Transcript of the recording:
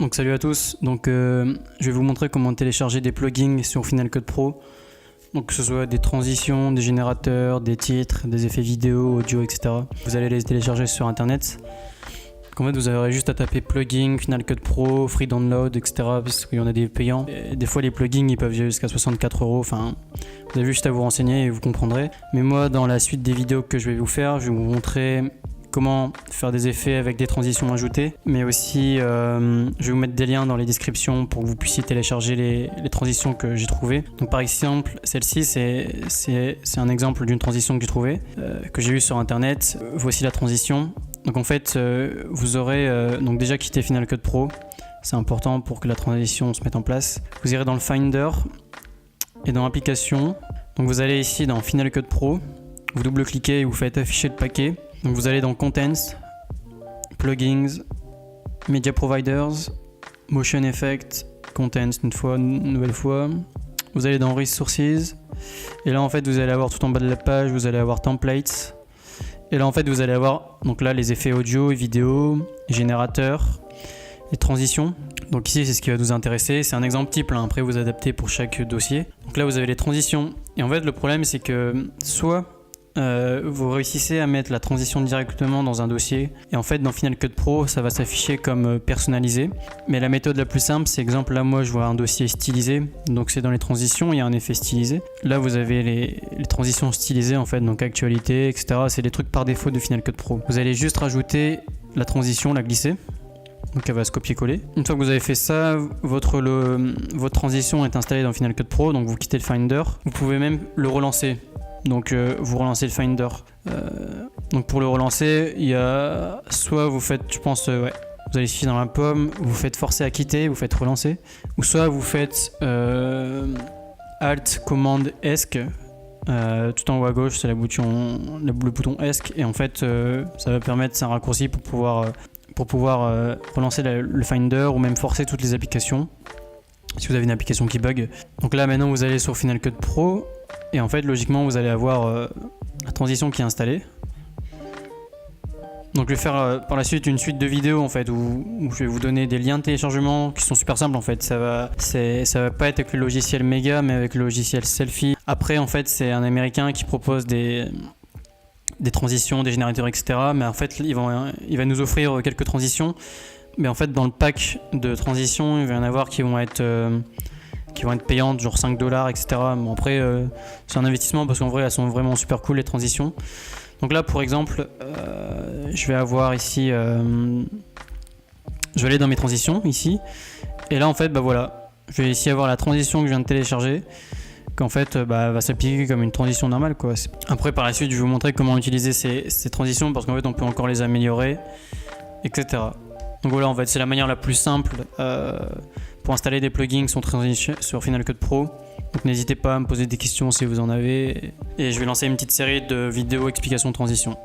Donc salut à tous, je vais vous montrer comment télécharger des plugins sur Final Cut Pro. Donc que ce soit des transitions, des générateurs, des titres, des effets vidéo, audio, etc. Vous allez les télécharger sur internet. Donc en fait vous aurez juste à taper plugin, Final Cut Pro, free download, etc. Parce qu'il y en a des payants. Et des fois les plugins ils peuvent jusqu'à 64 €. Enfin, vous avez juste à vous renseigner et vous comprendrez. Mais moi dans la suite des vidéos que je vais vous faire, je vais vous montrer comment faire des effets avec des transitions ajoutées, mais aussi je vais vous mettre des liens dans les descriptions pour que vous puissiez télécharger les transitions que j'ai trouvées. Donc par exemple, celle-ci c'est un exemple d'une transition que j'ai trouvée, que j'ai vue sur internet. Voici la transition. Donc en fait, vous aurez donc déjà quitté Final Cut Pro, c'est important pour que la transition se mette en place. Vous irez dans le Finder et dans Applications. Donc vous allez ici dans Final Cut Pro, vous double-cliquez et vous faites afficher le paquet. Donc vous allez dans Contents, Plugins, Media Providers, Motion Effect, Contents une nouvelle fois. Vous allez dans Resources et là en fait vous allez avoir tout en bas de la page, vous allez avoir Templates. Et là en fait vous allez avoir donc là les effets audio et vidéo, les générateurs, les transitions. Donc ici c'est ce qui va nous intéresser, c'est un exemple type, après vous adaptez pour chaque dossier. Donc là vous avez les transitions et en fait le problème c'est que soit vous réussissez à mettre la transition directement dans un dossier et en fait dans Final Cut Pro ça va s'afficher comme personnalisé, mais la méthode la plus simple c'est exemple là moi je vois un dossier stylisé, donc c'est dans les transitions, il y a un effet stylisé, là vous avez les transitions stylisées en fait, donc actualité etc, c'est des trucs par défaut de Final Cut Pro. Vous allez juste rajouter la transition, la glisser, donc elle va se copier-coller. Une fois que vous avez fait ça, votre transition est installée dans Final Cut Pro, donc vous quittez le Finder, vous pouvez même le relancer. Donc vous relancez le Finder. Donc pour le relancer, il y a soit vous faites, je pense, vous allez ici dans la pomme, vous faites forcer à quitter, vous faites relancer, ou soit vous faites Alt Command ESC, tout en haut à gauche c'est le bouton ESC, et en fait ça va permettre, c'est un raccourci pour pouvoir relancer le Finder ou même forcer toutes les applications si vous avez une application qui bug. Donc là maintenant vous allez sur Final Cut Pro. Et en fait, logiquement, vous allez avoir la transition qui est installée. Donc, je vais faire par la suite une suite de vidéos en fait où je vais vous donner des liens de téléchargement qui sont super simples en fait. Ça va pas être avec le logiciel Mega, mais avec le logiciel Selfie. Après, en fait, c'est un Américain qui propose des transitions, des générateurs, etc. Mais en fait, il va nous offrir quelques transitions. Mais en fait, dans le pack de transitions, il va y en avoir qui vont être payantes, genre 5 $, etc. Bon, après, c'est un investissement parce qu'en vrai, elles sont vraiment super cool les transitions. Donc là, pour exemple, je vais avoir ici, je vais aller dans mes transitions ici, et là en fait, voilà, je vais ici avoir la transition que je viens de télécharger, qu'en fait, va s'appliquer comme une transition normale, quoi. Après, par la suite, je vais vous montrer comment utiliser ces transitions parce qu'en fait, on peut encore les améliorer, etc. Donc voilà, en fait, c'est la manière la plus simple pour installer des plugins sur Final Cut Pro. Donc n'hésitez pas à me poser des questions si vous en avez. Et je vais lancer une petite série de vidéos explications de transition.